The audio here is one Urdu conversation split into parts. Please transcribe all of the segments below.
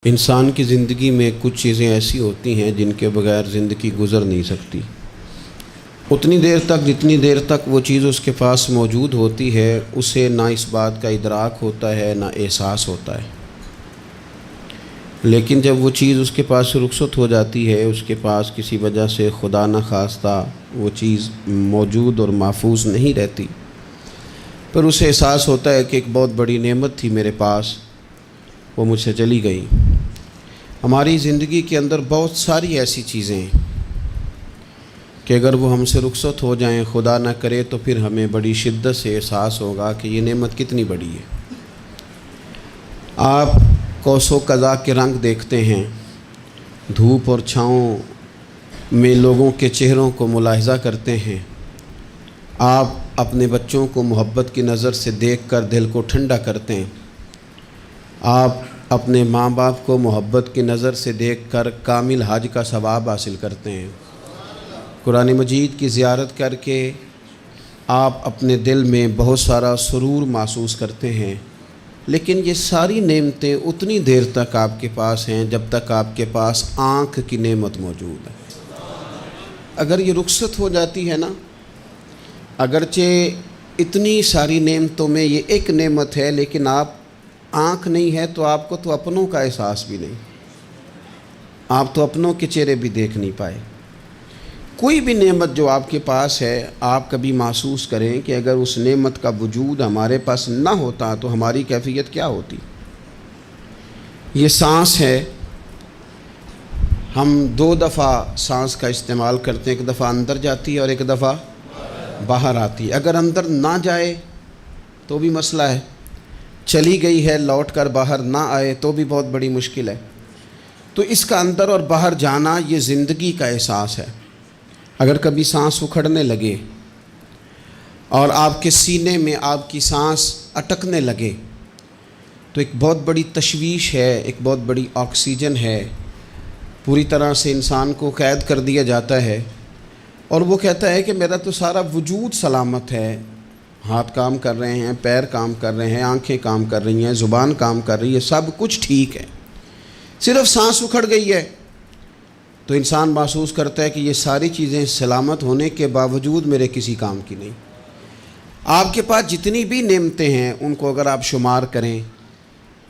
انسان کی زندگی میں کچھ چیزیں ایسی ہوتی ہیں جن کے بغیر زندگی گزر نہیں سکتی۔ اتنی دیر تک جتنی دیر تک وہ چیز اس کے پاس موجود ہوتی ہے اسے نہ اس بات کا ادراک ہوتا ہے نہ احساس ہوتا ہے، لیکن جب وہ چیز اس کے پاس سے رخصت ہو جاتی ہے، اس کے پاس کسی وجہ سے خدا نہ خواستہ وہ چیز موجود اور محفوظ نہیں رہتی، پھر اسے احساس ہوتا ہے کہ ایک بہت بڑی نعمت تھی میرے پاس، وہ مجھ سے چلی گئی۔ ہماری زندگی کے اندر بہت ساری ایسی چیزیں ہیں کہ اگر وہ ہم سے رخصت ہو جائیں، خدا نہ کرے، تو پھر ہمیں بڑی شدت سے احساس ہوگا کہ یہ نعمت کتنی بڑی ہے۔ آپ قوس و قزح کے رنگ دیکھتے ہیں، دھوپ اور چھاؤں میں لوگوں کے چہروں کو ملاحظہ کرتے ہیں، آپ اپنے بچوں کو محبت کی نظر سے دیکھ کر دل کو ٹھنڈا کرتے ہیں، آپ اپنے ماں باپ کو محبت کی نظر سے دیکھ کر کامل حج کا ثواب حاصل کرتے ہیں، قرآن مجید کی زیارت کر کے آپ اپنے دل میں بہت سارا سرور محسوس کرتے ہیں، لیکن یہ ساری نعمتیں اتنی دیر تک آپ کے پاس ہیں جب تک آپ کے پاس آنکھ کی نعمت موجود ہے۔ اگر یہ رخصت ہو جاتی ہے نا، اگرچہ اتنی ساری نعمتوں میں یہ ایک نعمت ہے، لیکن آپ آنکھ نہیں ہے تو آپ کو تو اپنوں کا احساس بھی نہیں، آپ تو اپنوں کے چہرے بھی دیکھ نہیں پائے۔ کوئی بھی نعمت جو آپ کے پاس ہے، آپ کبھی محسوس کریں کہ اگر اس نعمت کا وجود ہمارے پاس نہ ہوتا تو ہماری کیفیت کیا ہوتی۔ یہ سانس ہے، ہم دو دفعہ سانس کا استعمال کرتے ہیں، ایک دفعہ اندر جاتی ہے اور ایک دفعہ باہر آتی ہے۔ اگر اندر نہ جائے تو بھی مسئلہ ہے، چلی گئی ہے لوٹ کر باہر نہ آئے تو بھی بہت بڑی مشکل ہے۔ تو اس کا اندر اور باہر جانا یہ زندگی کا احساس ہے۔ اگر کبھی سانس اکھڑنے لگے اور آپ کے سینے میں آپ کی سانس اٹکنے لگے تو ایک بہت بڑی تشویش ہے، ایک بہت بڑی آکسیجن ہے، پوری طرح سے انسان کو قید کر دیا جاتا ہے، اور وہ کہتا ہے کہ میرا تو سارا وجود سلامت ہے، ہاتھ کام کر رہے ہیں، پیر کام کر رہے ہیں، آنکھیں کام کر رہی ہیں، زبان کام کر رہی ہے، سب کچھ ٹھیک ہے، صرف سانس اکھڑ گئی ہے۔ تو انسان محسوس کرتا ہے کہ یہ ساری چیزیں سلامت ہونے کے باوجود میرے کسی کام کی نہیں۔ آپ کے پاس جتنی بھی نعمتیں ہیں ان کو اگر آپ شمار کریں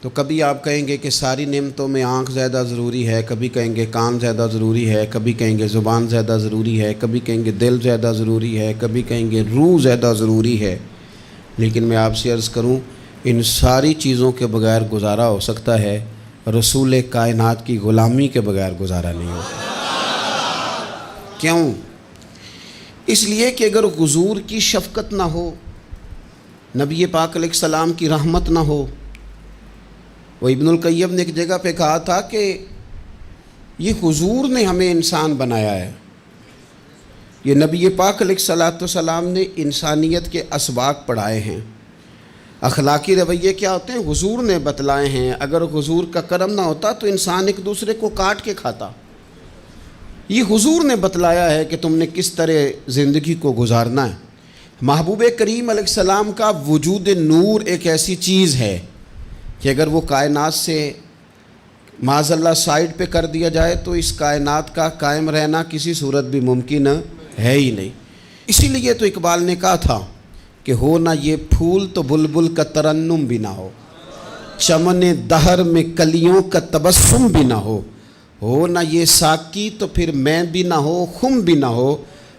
تو کبھی آپ کہیں گے کہ ساری نعمتوں میں آنکھ زیادہ ضروری ہے، کبھی کہیں گے کان زیادہ ضروری ہے، کبھی کہیں گے زبان زیادہ ضروری ہے، کبھی کہیں گے دل زیادہ ضروری ہے، کبھی کہیں گے روح زیادہ ضروری ہے، لیکن میں آپ سے عرض کروں ان ساری چیزوں کے بغیر گزارا ہو سکتا ہے، رسول کائنات کی غلامی کے بغیر گزارا نہیں ہوتا۔ کیوں؟ اس لیے کہ اگر حضور کی شفقت نہ ہو، نبی پاک علیہ السلام کی رحمت نہ ہو، وہ ابن القیم نے ایک جگہ پہ کہا تھا کہ یہ حضور نے ہمیں انسان بنایا ہے، یہ نبی پاک علیہ السلام نے انسانیت کے اسباق پڑھائے ہیں، اخلاقی رویے کیا ہوتے ہیں حضور نے بتلائے ہیں، اگر حضور کا کرم نہ ہوتا تو انسان ایک دوسرے کو کاٹ کے کھاتا۔ یہ حضور نے بتلایا ہے کہ تم نے کس طرح زندگی کو گزارنا ہے۔ محبوب کریم علیہ السلام کا وجود نور ایک ایسی چیز ہے کہ اگر وہ کائنات سے معاذ اللہ سائڈ پہ کر دیا جائے تو اس کائنات کا قائم رہنا کسی صورت بھی ممکن ہے ہی نہیں۔ اسی لیے تو اقبال نے کہا تھا کہ ہو نہ یہ پھول تو بلبل کا ترنم بھی نہ ہو، چمن دہر میں کلیوں کا تبسم بھی نہ ہو نہ یہ ساقی تو پھر میں بھی نہ ہو، خم بھی نہ ہو،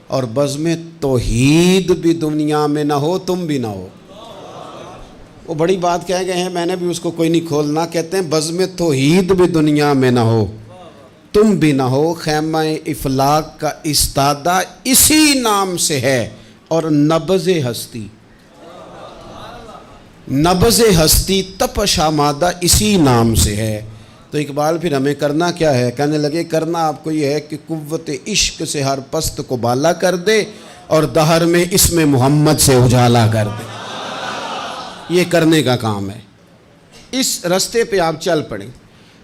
اور بزم توحید بھی دنیا میں نہ ہو، تم بھی نہ ہو۔ وہ بڑی بات کہہ گئے ہیں، میں نے بھی اس کو کوئی نہیں کھولنا، کہتے ہیں بزم توحید بھی دنیا میں نہ ہو، تم بھی نہ ہو، خیمہ افلاق کا استادہ اسی نام سے ہے، اور نبض ہستی تپش آمادہ اسی نام سے ہے۔ تو اقبال پھر ہمیں کرنا کیا ہے؟ کہنے لگے کرنا آپ کو یہ ہے کہ قوت عشق سے ہر پست کو بالا کر دے اور دہر میں اسم محمد سے اجالا کر دے، یہ کرنے کا کام ہے۔ اس رستے پہ آپ چل پڑیں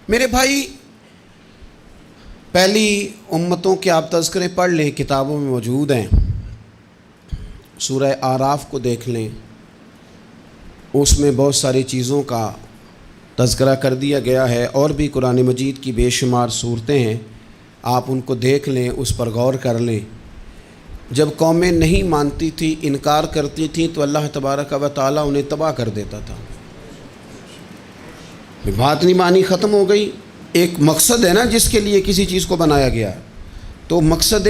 میرے بھائی۔ پہلی امتوں کے آپ تذکرے پڑھ لیں، کتابوں میں موجود ہیں، سورہ اعراف کو دیکھ لیں، اس میں بہت ساری چیزوں کا تذکرہ کر دیا گیا ہے، اور بھی قرآن مجید کی بے شمار صورتیں ہیں، آپ ان کو دیکھ لیں، اس پر غور کر لیں۔ جب قومیں نہیں مانتی تھی، انکار کرتی تھیں، تو اللہ تبارک و تعالیٰ انہیں تباہ کر دیتا تھا۔ بات نہیں مانی، ختم ہو گئی۔ ایک مقصد ہے نا جس کے لیے کسی چیز کو بنایا گیا، تو مقصد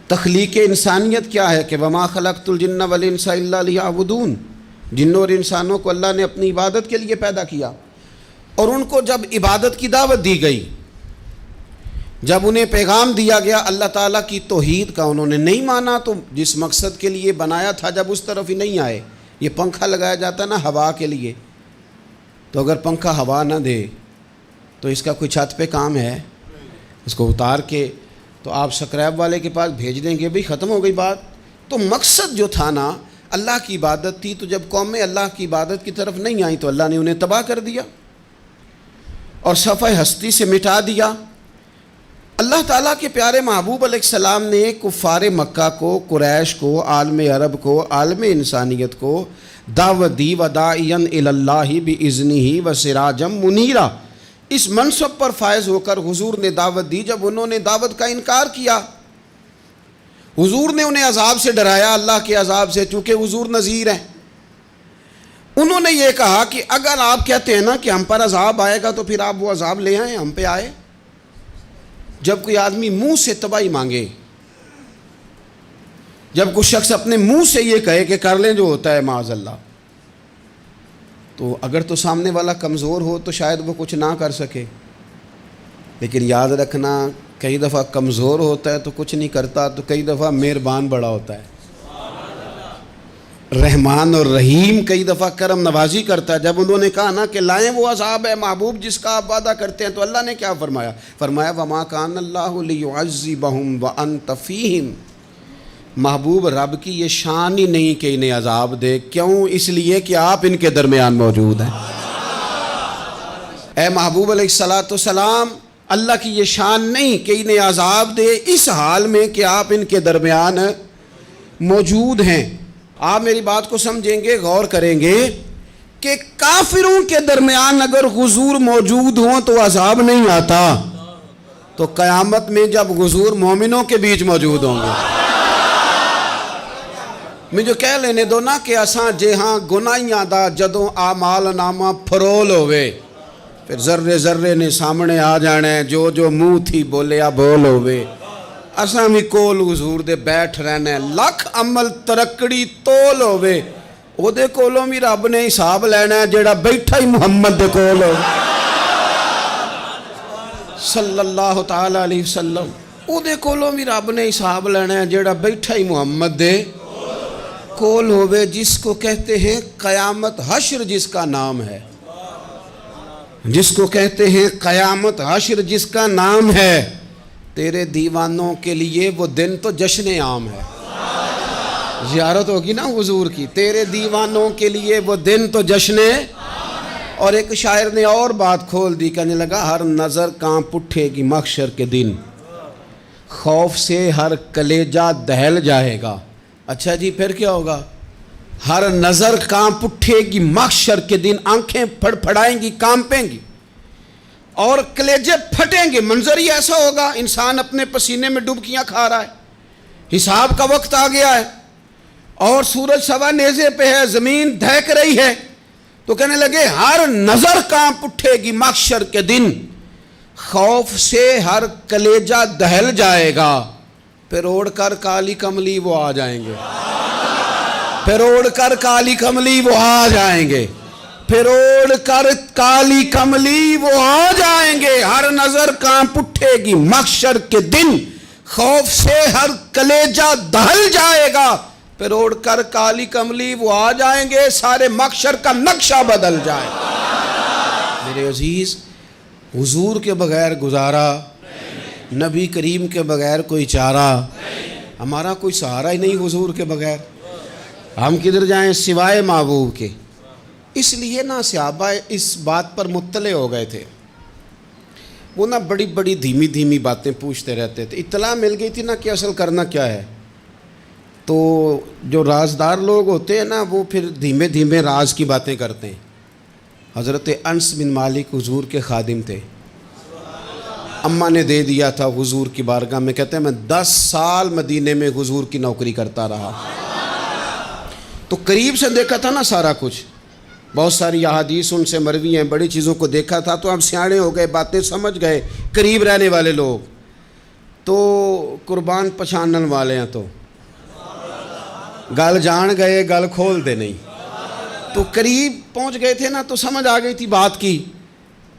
تخلیق انسانیت کیا ہے کہ وما خلقت الجن والانس الا لیعبدون، جنوں اور انسانوں کو اللہ نے اپنی عبادت کے لیے پیدا کیا، اور ان کو جب عبادت کی دعوت دی گئی، جب انہیں پیغام دیا گیا اللہ تعالیٰ کی توحید کا، انہوں نے نہیں مانا، تو جس مقصد کے لیے بنایا تھا جب اس طرف ہی نہیں آئے۔ یہ پنکھا لگایا جاتا نا ہوا کے لیے، تو اگر پنکھا ہوا نہ دے تو اس کا کوئی چھت پہ کام ہے؟ اس کو اتار کے تو آپ سکریب والے کے پاس بھیج دیں گے، بھئی ختم ہو گئی بات۔ تو مقصد جو تھا نا اللہ کی عبادت تھی، تو جب قومیں اللہ کی عبادت کی طرف نہیں آئیں تو اللہ نے انہیں تباہ کر دیا اور صفحہ ہستی سے مٹا دیا۔ اللہ تعالیٰ کے پیارے محبوب علیہ السلام نے کفار مکہ کو، قریش کو، عالم عرب کو، عالم انسانیت کو دعوت دی، وداعیا الی اللہ باذنہ وسراجا منیرا۔ اس منصب پر فائز ہو کر حضور نے دعوت دی۔ جب انہوں نے دعوت کا انکار کیا، حضور نے انہیں عذاب سے ڈرایا، اللہ کے عذاب سے، چونکہ حضور نذیر ہیں۔ انہوں نے یہ کہا کہ اگر آپ کہتے ہیں نا کہ ہم پر عذاب آئے گا تو پھر آپ وہ عذاب لے آئیں، ہم پہ آئے۔ جب کوئی آدمی منہ سے تباہی مانگے، جب کوئی شخص اپنے منہ سے یہ کہے کہ کر لیں جو ہوتا ہے معاذ اللہ، تو اگر تو سامنے والا کمزور ہو تو شاید وہ کچھ نہ کر سکے، لیکن یاد رکھنا کئی دفعہ کمزور ہوتا ہے تو کچھ نہیں کرتا، تو کئی دفعہ مہربان بڑا ہوتا ہے، رحمان اور رحیم کئی دفعہ کرم نوازی کرتا ہے۔ جب انہوں نے کہا نا کہ لائیں وہ عذاب ہے محبوب جس کا آپ وعدہ کرتے ہیں، تو اللہ نے کیا فرمایا؟ فرمایا وما کان اللہ لیعذبہم وانت فیہم۔ محبوب رب کی یہ شان ہی نہیں کہ انہیں عذاب دے، کیوں؟ اس لیے کہ آپ ان کے درمیان موجود ہیں۔ اے محبوب علیہ السلام، اللہ کی یہ شان نہیں کہ انہیں عذاب دے اس حال میں کہ آپ ان کے درمیان موجود ہیں۔ آپ میری بات کو سمجھیں گے، غور کریں گے کہ کافروں کے درمیان اگر حضور موجود ہوں تو عذاب نہیں آتا، تو قیامت میں جب حضور مومنوں کے بیچ موجود ہوں گے، مجھے کہہ لینے دو نا کہ اساں جے ہاں گناہیاں دا جدوں اعمال نامہ پھرول ہوئے، پھر ذرے ذرے نے سامنے آ جانا ہے، جو جو منہ تھی بولیا بول ہوئے، اساں بھی کول حضور دے بیٹھ رہنا ہے، لکھ عمل ترکڑی تول ہوئے، او دے کولوں بھی رب نے حساب لینا ہے جیڑا بیٹھا ہی محمد دے کول ہو صلی اللہ تعالی علیہ وسلم، او دے کولوں بھی رب نے حساب لینا ہے جیڑا بیٹھا ہی محمد دے کول ہوئے، جس کو کہتے ہیں قیامت حشر، جس کا نام ہے، جس کو کہتے ہیں قیامت حشر، جس کا نام ہے۔ تیرے دیوانوں کے لیے وہ دن تو جشن عام ہے، زیارت ہوگی نا حضور کی، تیرے دیوانوں کے لیے وہ دن تو جشن۔ اور ایک شاعر نے اور بات کھول دی، کہنے لگا ہر نظر کانپ اٹھے گی محشر کے دن، خوف سے ہر کلیجہ دہل جائے گا۔ اچھا جی پھر کیا ہوگا؟ ہر نظر کانپ اٹھے گی محشر کے دن، آنکھیں پھڑ پھڑائیں گی، کانپیں گی اور کلیجے پھٹیں گے۔ منظر ہی ایسا ہوگا، انسان اپنے پسینے میں ڈبکیاں کھا رہا ہے، حساب کا وقت آ گیا ہے اور سورج سوا نیزے پہ ہے، زمین دہک رہی ہے، تو کہنے لگے ہر نظر کانپ اٹھے گی محشر کے دن، خوف سے ہر کلیجہ دہل جائے گا، پھر اوڑھ کر کالی کملی وہ آ جائیں گے، پھر اوڑھ کر کالی کملی وہ آ جائیں گے، پھر اوڑھ کر کالی کملی وہ آ جائیں گے، ہر نظر کانپ اٹھے گی محشر کے دن، خوف سے ہر کلیجہ دہل جائے گا، پھر اوڑھ کر کالی کملی وہ آ جائیں گے، سارے محشر کا نقشہ بدل جائے گا۔ میرے عزیز، حضور کے بغیر گزارا، نبی کریم کے بغیر کوئی چارہ، ہمارا کوئی سہارا ہی نہیں حضور کے بغیر، ہم کدھر جائیں سوائے محبوب کے۔ اس لیے نا صحابہ اس بات پر مطلع ہو گئے تھے، وہ نا بڑی بڑی دھیمی دھیمی باتیں پوچھتے رہتے تھے، اطلاع مل گئی تھی نا کہ اصل کرنا کیا ہے، تو جو رازدار لوگ ہوتے ہیں نا وہ پھر دھیمے دھیمے راز کی باتیں کرتے ہیں، حضرت انس بن مالک حضور کے خادم تھے، اماں نے دے دیا تھا حضور کی بارگاہ میں، کہتے ہیں میں 10 سال مدینے میں حضور کی نوکری کرتا رہا، تو قریب سے دیکھا تھا نا سارا کچھ، بہت ساری احادیث ان سے مروی ہیں، بڑی چیزوں کو دیکھا تھا، تو ہم سیاڑے ہو گئے، باتیں سمجھ گئے، قریب رہنے والے لوگ تو قربان پچھانن والے ہیں، تو گل جان گئے گل کھول دے نہیں، تو قریب پہنچ گئے تھے نا، تو سمجھ آ گئی تھی بات کی۔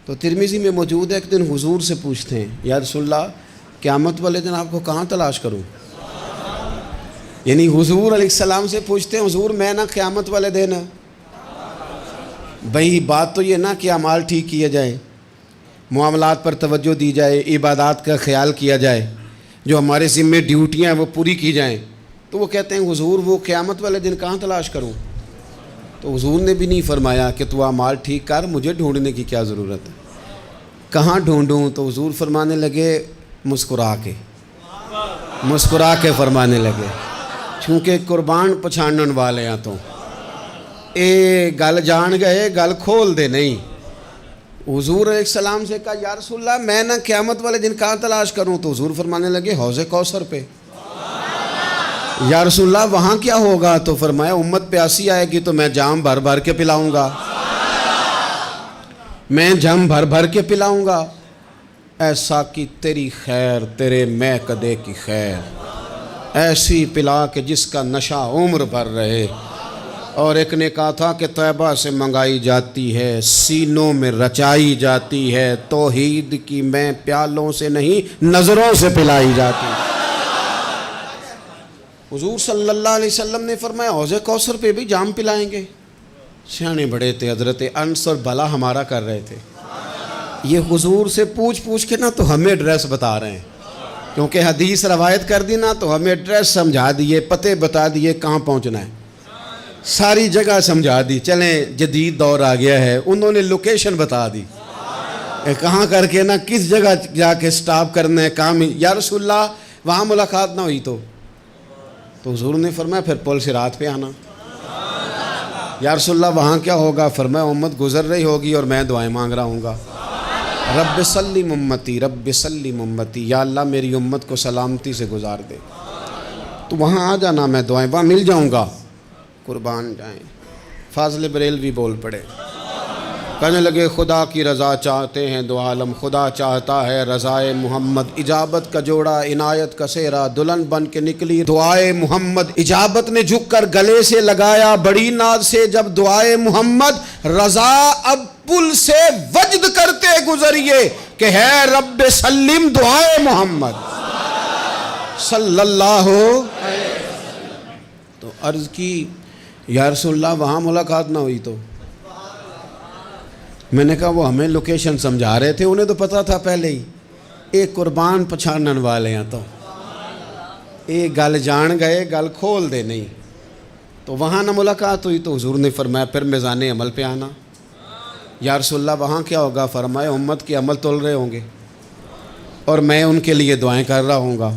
تو ترمذی میں موجود ہے، ایک دن حضور سے پوچھتے ہیں یا رسول اللہ قیامت والے دن آپ کو کہاں تلاش کروں؟ یعنی حضور علیہ السلام سے پوچھتے ہیں حضور میں نا قیامت والے دن، بھئی بات تو یہ نا کہ اعمال ٹھیک کیا جائے، معاملات پر توجہ دی جائے، عبادات کا خیال کیا جائے، جو ہمارے ذمے ڈیوٹیاں ہیں وہ پوری کی جائیں، تو وہ کہتے ہیں حضور وہ قیامت والے دن کہاں تلاش کروں؟ تو حضور نے بھی نہیں فرمایا کہ تو اعمال ٹھیک کر، مجھے ڈھونڈنے کی کیا ضرورت ہے، کہاں ڈھونڈوں؟ تو حضور فرمانے لگے مسکرا کے فرمانے لگے، چونکہ قربان پچھانن والے ہیں، تو اے گل جان گئے گل کھول دے نہیں۔ حضور علیہ السلام سے کہا یا رسول اللہ میں نہ قیامت والے دن کہاں تلاش کروں؟ تو حضور فرمانے لگے حوض کوثر پہ۔ یا رسول اللہ وہاں کیا ہوگا؟ تو فرمایا امت پیاسی آئے گی تو میں جام بھر بھر کے پلاؤں گا، میں جام بھر بھر کے پلاؤں گا، ایسا کہ تیری خیر تیرے میں کدے کی خیر، ایسی پلا کہ جس کا نشہ عمر بھر رہے۔ اور ایک نے کہا تھا کہ طیبہ سے منگائی جاتی ہے، سینوں میں رچائی جاتی ہے، توحید کی میں پیالوں سے نہیں نظروں سے پلائی جاتی ہے۔ حضور صلی اللہ علیہ وسلم نے فرمایا حوض کوثر پہ بھی جام پلائیں گے؟ سیانے بڑے تھے حضرت انس، اور بھلا ہمارا کر رہے تھے۔ یہ حضور سے پوچھ کے نا تو ہمیں ایڈریس بتا رہے ہیں، کیونکہ حدیث روایت کر دی نا تو ہمیں ایڈریس سمجھا دیے، پتے بتا دیے کہاں پہنچنا ہے، ساری جگہ سمجھا دی۔ چلیں جدید دور آ گیا ہے، انہوں نے لوکیشن بتا دی، کہاں کر کے نا کس جگہ جا کے سٹاپ کرنا ہے کام۔ یا رسول اللہ وہاں ملاقات نہ ہوئی تو حضور نے فرمایا پھر پل صراط پہ آنا۔ یا رسول اللہ وہاں کیا ہوگا؟ فرمایا امت گزر رہی ہوگی اور میں دعائیں مانگ رہا ہوں گا، رب سلم امتی رب سلم امتی، یا اللہ میری امت کو سلامتی سے گزار دے، تو وہاں آ جانا، میں دعائیں وہاں مل جاؤں گا، قربان جائیں۔ فاضل بریلوی بول پڑے، کہنے لگے خدا کی رضا چاہتے ہیں دو عالم، خدا چاہتا ہے رضائے محمد، اجابت کا جوڑا عنایت کا سہرا، دلہن بن کے نکلی دعائے محمد، اجابت نے جھک کر گلے سے لگایا بڑی ناز سے جب دعائے محمد، رضا اب پل سے وجد کرتے گزریے کہ ہے رب سلم دعائے محمد صلی اللہ علیہ وسلم۔ تو عرض کی یا رسول اللہ وہاں ملاقات نہ ہوئی تو؟ میں نے کہا وہ ہمیں لوکیشن سمجھا رہے تھے، انہیں تو پتہ تھا پہلے ہی، ایک قربان پچھانن والے ہیں، تو ایک گل جان گئے گل کھول دے نہیں، تو وہاں نہ ملاقات ہوئی تو حضور نے فرمایا پھر میزان عمل پہ آنا۔ یا رسول اللہ وہاں کیا ہوگا؟ فرمایا امت کے عمل تول رہے ہوں گے اور میں ان کے لیے دعائیں کر رہا ہوں گا۔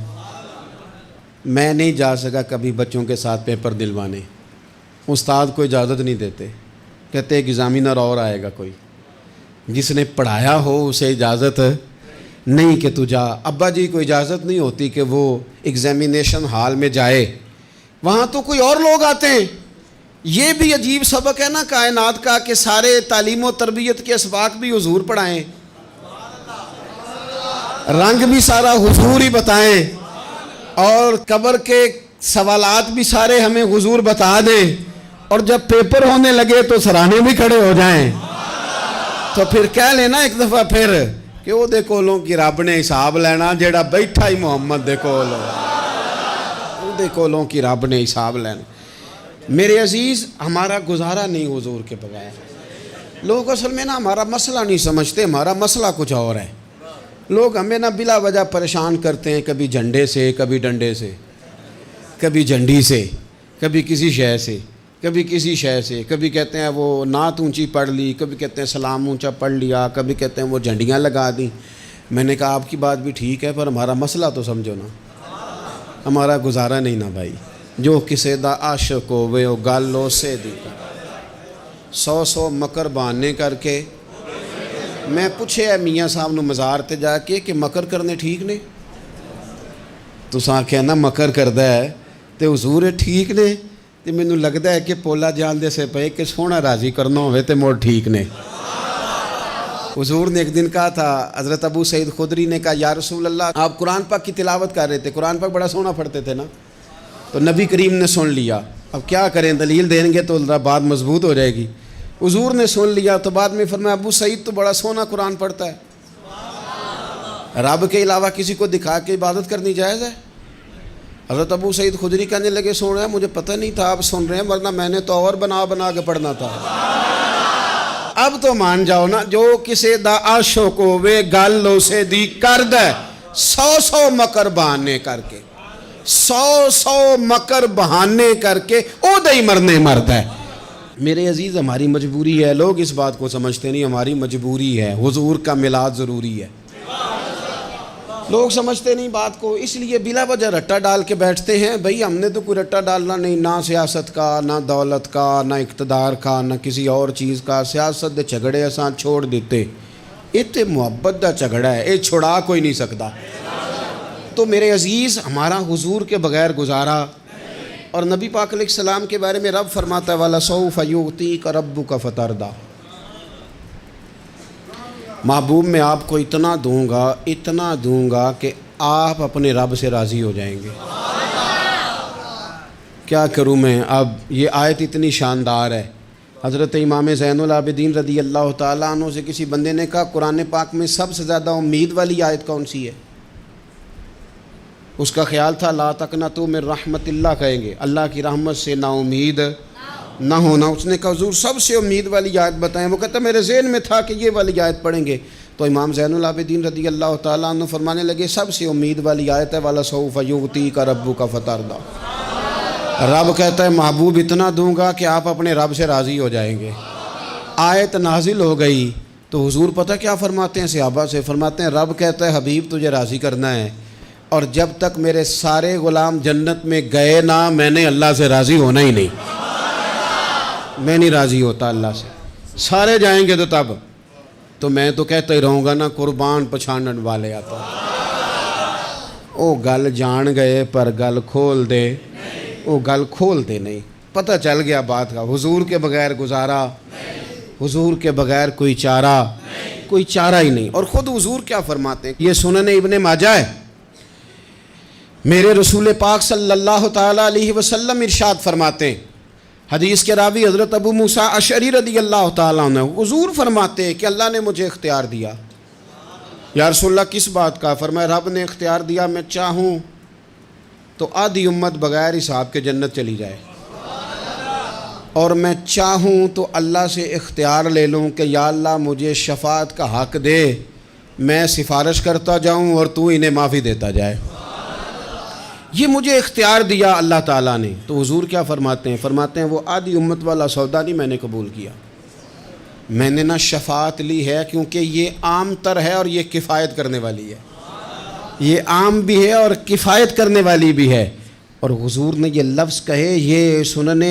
میں نہیں جا سکا کبھی بچوں کے ساتھ پیپر دلوانے، استاد کو اجازت نہیں دیتے، کہتے ایک ایگزامینر اور آئے گا کوئی، جس نے پڑھایا ہو اسے اجازت نہیں کہ تو جا۔ ابا جی کو اجازت نہیں ہوتی کہ وہ ایگزامینیشن ہال میں جائے، وہاں تو کوئی اور لوگ آتے ہیں۔ یہ بھی عجیب سبق ہے نا کائنات کا کہ سارے تعلیم و تربیت کے اسباق بھی حضور پڑھائیں، رنگ بھی سارا حضور ہی بتائیں، اور قبر کے سوالات بھی سارے ہمیں حضور بتا دیں، اور جب پیپر ہونے لگے تو سرانے بھی کھڑے ہو جائیں، تو پھر کہہ لینا ایک دفعہ پھر کہ وہ دے کولوں کی رب نے حساب لینا، جیڑا بیٹھا ہی محمد دے کول، وہ دے کولوں کی رب نے حساب لینا۔ میرے عزیز ہمارا گزارا نہیں حضور کے بغیر۔ لوگ اصل میں نا ہمارا مسئلہ نہیں سمجھتے، ہمارا مسئلہ کچھ اور ہے۔ لوگ ہمیں نا بلا وجہ پریشان کرتے ہیں، کبھی جھنڈے سے، کبھی ڈنڈے سے، کبھی جھنڈی سے، کبھی کسی شے سے، کبھی کسی شے سے، کبھی کہتے ہیں وہ نعت اونچی پڑھ لی، کبھی کہتے ہیں سلام اونچا پڑھ لیا، کبھی کہتے ہیں وہ جھنڈیاں لگا دیں۔ میں نے کہا آپ کی بات بھی ٹھیک ہے، پر ہمارا مسئلہ تو سمجھو نا، ہمارا گزارا نہیں نا بھائی۔ جو کسے دا عاشق ہووے او گل اسے دی، 100 مکر بہانے کر کے میں پوچھے میاں صاحب نو مزار تے جا کے کہ مکر کرنے ٹھیک نے؟ تساں کہنا مکر کردا ہے تے حضور ٹھیک نے؟ تے مینوں لگدا ہے کہ پولا جان دے سے پے کہ سونا راضی کرنا ہوئے تے موڑ ٹھیک نے۔ حضور نے ایک دن کہا تھا، حضرت ابو سعید خدری نے کہا یا رسول اللہ، آپ قرآن پاک کی تلاوت کر رہے تھے، قرآن پاک بڑا سونا پڑھتے تھے نا، تو نبی کریم نے سن لیا، اب کیا کریں، دلیل دیں گے تو بات مضبوط ہو جائے گی۔ حضور نے سن لیا تو بعد میں فرمایا ابو سعید تو بڑا سونا قرآن پڑھتا ہے، رب کے علاوہ کسی کو دکھا کے عبادت کرنی جائز ہے؟ حضرت ابو سعید خدری کہنے لگے سن رہے ہیں، مجھے پتہ نہیں تھا آپ سن رہے ہیں، ورنہ میں نے تو اور بنا بنا کے پڑھنا تھا۔ اب تو مان جاؤ نا، جو کسے دا عاشق ہوے گل اسے دی کرد ہے، 100 مکر بہانے کر کے، 100 مکر بہانے کر کے او دے ہی مرنے مرد ہے۔ میرے عزیز ہماری مجبوری ہے، لوگ اس بات کو سمجھتے نہیں، ہماری مجبوری ہے، حضور کا میلاد ضروری ہے، لوگ سمجھتے نہیں بات کو، اس لیے بلا وجہ رٹا ڈال کے بیٹھتے ہیں۔ بھئی ہم نے تو کوئی رٹا ڈالنا نہیں، نہ سیاست کا، نہ دولت کا، نہ اقتدار کا، نہ کسی اور چیز کا۔ سیاست دے جھگڑے اساں چھوڑ دیتے، یہ تے محبت دا جھگڑا ہے، یہ چھڑا کوئی نہیں سکتا۔ تو میرے عزیز ہمارا حضور کے بغیر گزارا، اور نبی پاک علیہ السلام کے بارے میں رب فرماتا ہے وَلَسَوْفَ يُعْطِيكَ رَبُّكَ فَتَرْضَىٰ، محبوب میں آپ کو اتنا دوں گا کہ آپ اپنے رب سے راضی ہو جائیں گے۔ کیا کروں میں اب، یہ آیت اتنی شاندار ہے۔ حضرت امام زین العابدین رضی اللہ تعالیٰ عنہ سے کسی بندے نے کہا قرآن پاک میں سب سے زیادہ امید والی آیت کون سی ہے؟ اس کا خیال تھا لا تقنطوا من رحمت اللہ کہیں گے، اللہ کی رحمت سے نا امید نہ ہونا۔ اس نے کہا حضور سب سے امید والی آیت بتائیں، وہ کہتا میرے ذہن میں تھا کہ یہ والی آیت پڑھیں گے، تو امام زین العابدین رضی اللہ تعالیٰ عنہ فرمانے لگے سب سے امید والی آیت ہے وَلَسَوْفَ يُعْطِيكَ رَبُّكَ فَتَرْضَىٰ، رب کہتا ہے محبوب اتنا دوں گا کہ آپ اپنے رب سے راضی ہو جائیں گے۔ آیت نازل ہو گئی تو حضور پتہ کیا فرماتے ہیں صحابہ سے؟ فرماتے ہیں رب کہتا ہے حبیب تجھے راضی کرنا ہے، اور جب تک میرے سارے غلام جنت میں گئے نہ میں نے اللہ سے راضی ہونا ہی نہیں، میں نہیں راضی ہوتا اللہ سے، سارے جائیں گے تو تب تو میں تو کہتا ہی رہوں گا نا قربان پچھانن والے آتا، او گل جان گئے پر گل کھول دے، او گل کھول دے نہیں، پتہ چل گیا بات کا، حضور کے بغیر گزارا، حضور کے بغیر کوئی چارہ ہی نہیں۔ اور خود حضور کیا فرماتے ہیں، یہ سنن ابن ماجہ ہے، میرے رسول پاک صلی اللہ تعالیٰ علیہ وسلم ارشاد فرماتے ہیں، حدیث کے راوی حضرت ابو موسیٰ اشعری رضی اللہ تعالیٰ عنہ، حضور فرماتے ہیں کہ اللہ نے مجھے اختیار دیا۔ یا رسول اللہ کس بات کا؟ فرمایا رب نے اختیار دیا میں چاہوں تو آدھی امت بغیر حساب کے جنت چلی جائے، اور میں چاہوں تو اللہ سے اختیار لے لوں کہ یا اللہ مجھے شفاعت کا حق دے، میں سفارش کرتا جاؤں اور تو انہیں معافی دیتا جائے، یہ مجھے اختیار دیا اللہ تعالیٰ نے۔ تو حضور کیا فرماتے ہیں؟ فرماتے ہیں وہ آدھی امت والا سودا نہیں میں نے قبول کیا، میں نے نہ شفاعت لی ہے کیونکہ یہ عام تر ہے اور یہ کفایت کرنے والی ہے، یہ عام بھی ہے اور کفایت کرنے والی بھی ہے۔ اور حضور نے یہ لفظ کہے، یہ سنن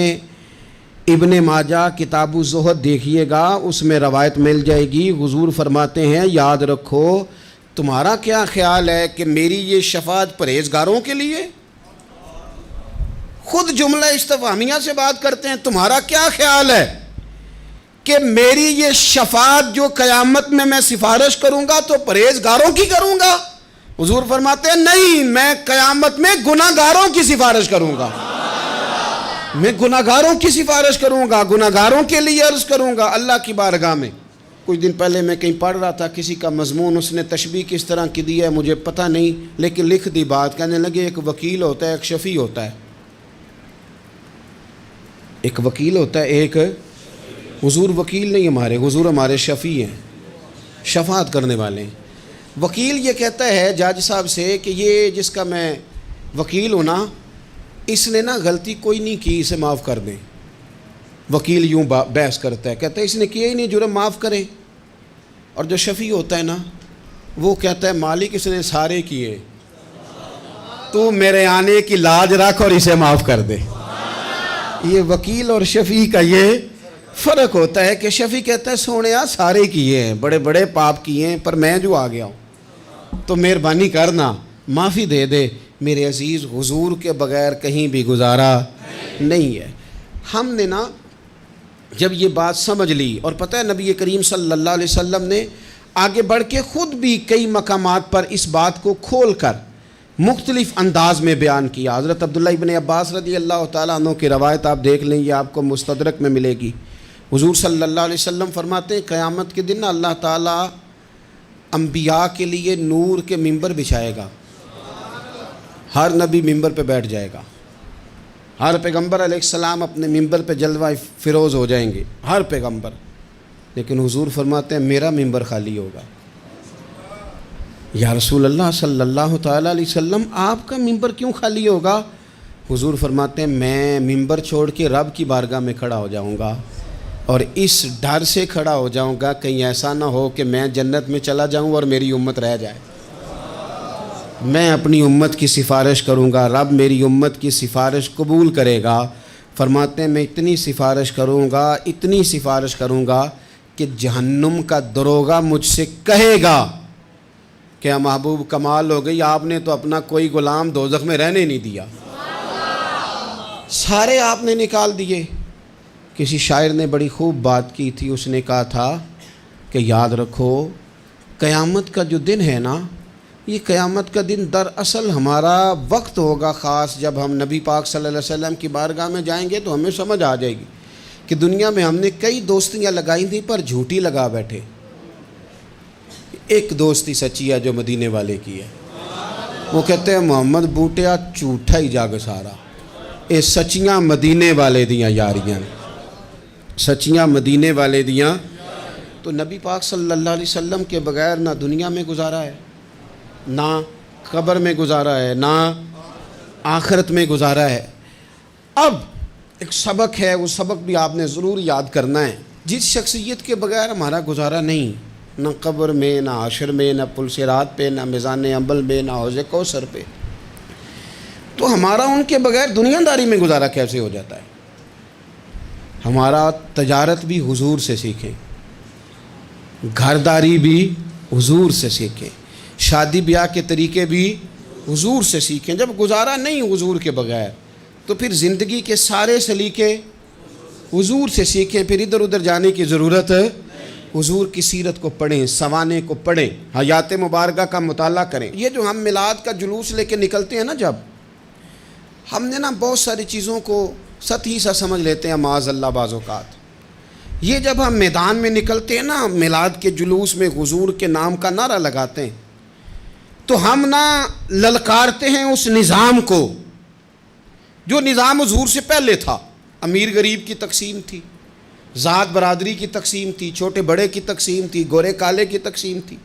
ابن ماجہ کتاب الزہد دیکھیے گا، اس میں روایت مل جائے گی۔ حضور فرماتے ہیں یاد رکھو تمہارا کیا خیال ہے کہ میری یہ شفاعت پرہیزگاروں کے لیے؟ خود جملہ استفہامیہ سے بات کرتے ہیں، تمہارا کیا خیال ہے کہ میری یہ شفاعت جو قیامت میں میں سفارش کروں گا تو پرہیزگاروں کی کروں گا؟ حضور فرماتے ہیں نہیں، میں قیامت میں گناہ گاروں کی سفارش کروں گا، میں گناہ گاروں کی سفارش کروں گا، گناہ گاروں کے لیے عرض کروں گا اللہ کی بارگاہ میں۔ کچھ دن پہلے میں کہیں پڑھ رہا تھا کسی کا مضمون، اس نے تشبیہ کس طرح کی دی ہے مجھے پتہ نہیں، لیکن لکھ دی بات، کہنے لگے ایک وکیل ہوتا ہے ایک شفیع ہوتا ہے، ایک وکیل ہوتا ہے ایک، حضور وکیل نہیں ہمارے، حضور ہمارے شفیع ہیں، شفاعت کرنے والے ہیں۔ وکیل یہ کہتا ہے جج صاحب سے کہ یہ جس کا میں وکیل ہوں نا اس نے نا غلطی کوئی نہیں کی، اسے معاف کر دیں۔ وکیل یوں بحث کرتا ہے، کہتا ہے اس نے کیا ہی نہیں، جرم معاف کریں۔ اور جو شفیع ہوتا ہے نا وہ کہتا ہے مالک اس نے سارے کیے، تو میرے آنے کی لاج رکھ اور اسے معاف کر دے۔ یہ وکیل اور شفیع کا یہ فرق ہوتا ہے کہ شفیع کہتا ہے سونے سارے کیے ہیں، بڑے بڑے پاپ کیے ہیں، پر میں جو آ گیا ہوں تو مہربانی کرنا معافی دے دے۔ میرے عزیز، حضور کے بغیر کہیں بھی گزارا نہیں ہے۔ ہم نے نا جب یہ بات سمجھ لی، اور پتہ ہے نبی کریم صلی اللہ علیہ وسلم نے آگے بڑھ کے خود بھی کئی مقامات پر اس بات کو کھول کر مختلف انداز میں بیان کیا۔ حضرت عبداللہ ابن عباس رضی اللہ تعالیٰ عنہ کی روایت آپ دیکھ لیں، یہ آپ کو مستدرک میں ملے گی۔ حضور صلی اللہ علیہ وسلم فرماتے ہیں قیامت کے دن اللہ تعالیٰ انبیاء کے لیے نور کے ممبر بچھائے گا، ہر نبی ممبر پہ بیٹھ جائے گا، ہر پیغمبر علیہ السلام اپنے ممبر پہ جلوہ فروز ہو جائیں گے، ہر پیغمبر۔ لیکن حضور فرماتے ہیں میرا ممبر خالی ہوگا۔ یا رسول اللہ صلی اللہ تعالیٰ علیہ وسلم آپ کا ممبر کیوں خالی ہوگا؟ حضور فرماتے ہیں میں ممبر چھوڑ کے رب کی بارگاہ میں کھڑا ہو جاؤں گا، اور اس ڈر سے کھڑا ہو جاؤں گا کہیں ایسا نہ ہو کہ میں جنت میں چلا جاؤں اور میری امت رہ جائے۔ میں اپنی امت کی سفارش کروں گا، رب میری امت کی سفارش قبول کرے گا۔ فرماتے ہیں میں اتنی سفارش کروں گا، اتنی سفارش کروں گا کہ جہنم کا دروغہ مجھ سے کہے گا کہ محبوب کمال ہو گئی، آپ نے تو اپنا کوئی غلام دوزخ میں رہنے نہیں دیا، سارے آپ نے نکال دیے۔ کسی شاعر نے بڑی خوب بات کی تھی، اس نے کہا تھا کہ یاد رکھو قیامت کا جو دن ہے نا، یہ قیامت کا دن دراصل ہمارا وقت ہوگا خاص، جب ہم نبی پاک صلی اللہ علیہ وسلم کی بارگاہ میں جائیں گے تو ہمیں سمجھ آ جائے گی کہ دنیا میں ہم نے کئی دوستیاں لگائی تھیں پر جھوٹی لگا بیٹھے۔ ایک دوستی سچی ہے جو مدینے والے کی ہے، وہ کہتے ہیں محمد بوٹیا جھوٹا ہی جاگ سارا، اے سچیاں مدینے والے دیاں یاریاں، سچیاں مدینے والے دیاں۔ تو نبی پاک صلی اللہ علیہ وسلم کے بغیر نہ دنیا میں گزارا ہے، نہ قبر میں گزارا ہے، نہ آخرت میں گزارا ہے۔ اب ایک سبق ہے، وہ سبق بھی آپ نے ضرور یاد کرنا ہے۔ جس شخصیت کے بغیر ہمارا گزارا نہیں، نہ قبر میں، نہ حشر میں، نہ پل صراط پہ، نہ میزان عمل میں، نہ حوض کوثر پہ، تو ہمارا ان کے بغیر دنیا داری میں گزارا کیسے ہو جاتا ہے؟ ہمارا تجارت بھی حضور سے سیکھیں، گھرداری بھی حضور سے سیکھیں، شادی بیاہ کے طریقے بھی حضور سے سیکھیں۔ جب گزارا نہیں حضور کے بغیر تو پھر زندگی کے سارے سلیقے حضور سے سیکھیں، پھر ادھر ادھر جانے کی ضرورت ہے۔ حضور کی سیرت کو پڑھیں، سوانے کو پڑھیں، حیات مبارکہ کا مطالعہ کریں۔ یہ جو ہم میلاد کا جلوس لے کے نکلتے ہیں نا، جب ہم نے نا بہت ساری چیزوں کو سطحی سا سمجھ لیتے ہیں معاذ اللہ بعض اوقات۔ یہ جب ہم میدان میں نکلتے ہیں نا، میلاد کے جلوس میں حضور کے نام کا نعرہ لگاتے ہیں، تو ہم نا للکارتے ہیں اس نظام کو جو نظام حضور سے پہلے تھا۔ امیر غریب کی تقسیم تھی، ذات برادری کی تقسیم تھی، چھوٹے بڑے کی تقسیم تھی، گورے کالے کی تقسیم تھی۔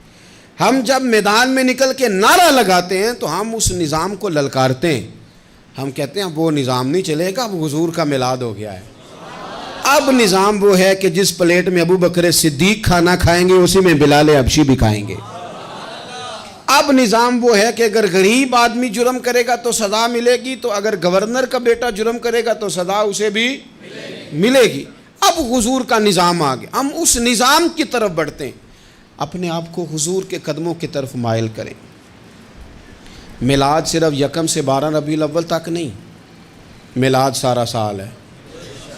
ہم جب میدان میں نکل کے نعرہ لگاتے ہیں تو ہم اس نظام کو للکارتے ہیں، ہم کہتے ہیں وہ نظام نہیں چلے گا، اب حضور کا میلاد ہو گیا ہے۔ اب نظام وہ ہے کہ جس پلیٹ میں ابو بکر صدیق کھانا کھائیں گے اسی میں بلال حبشی بھی کھائیں گے۔ اب نظام وہ ہے کہ اگر غریب آدمی جرم کرے گا تو سزا ملے گی، تو اگر گورنر کا بیٹا جرم کرے گا تو سزا اسے بھی ملے گی۔ اب حضور کا نظام آ گیا، ہم اس نظام کی طرف بڑھتے ہیں۔ اپنے آپ کو حضور کے قدموں کی طرف مائل کریں۔ میلاد صرف 1 سے 12 ربیع الاول تک نہیں، میلاد سارا سال ہے،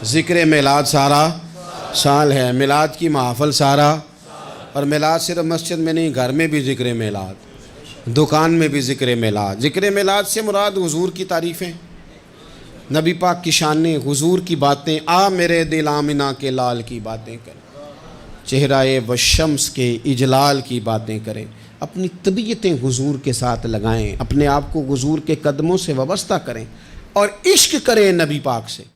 ذکر میلاد سارا سال ہے، میلاد کی محافل سارا، اور میلاد صرف مسجد میں نہیں، گھر میں بھی ذکر میلاد، دکان میں بھی ذکر میلاد۔ ذکر میلاد سے مراد حضور کی تعریفیں، نبی پاک کی شانیں، حضور کی باتیں، آ میرے دل آمنہ کے لال کی باتیں کریں، چہرہ والشمس کے اجلال کی باتیں کریں، اپنی طبیعتیں حضور کے ساتھ لگائیں، اپنے آپ کو حضور کے قدموں سے وابستہ کریں اور عشق کریں نبی پاک سے۔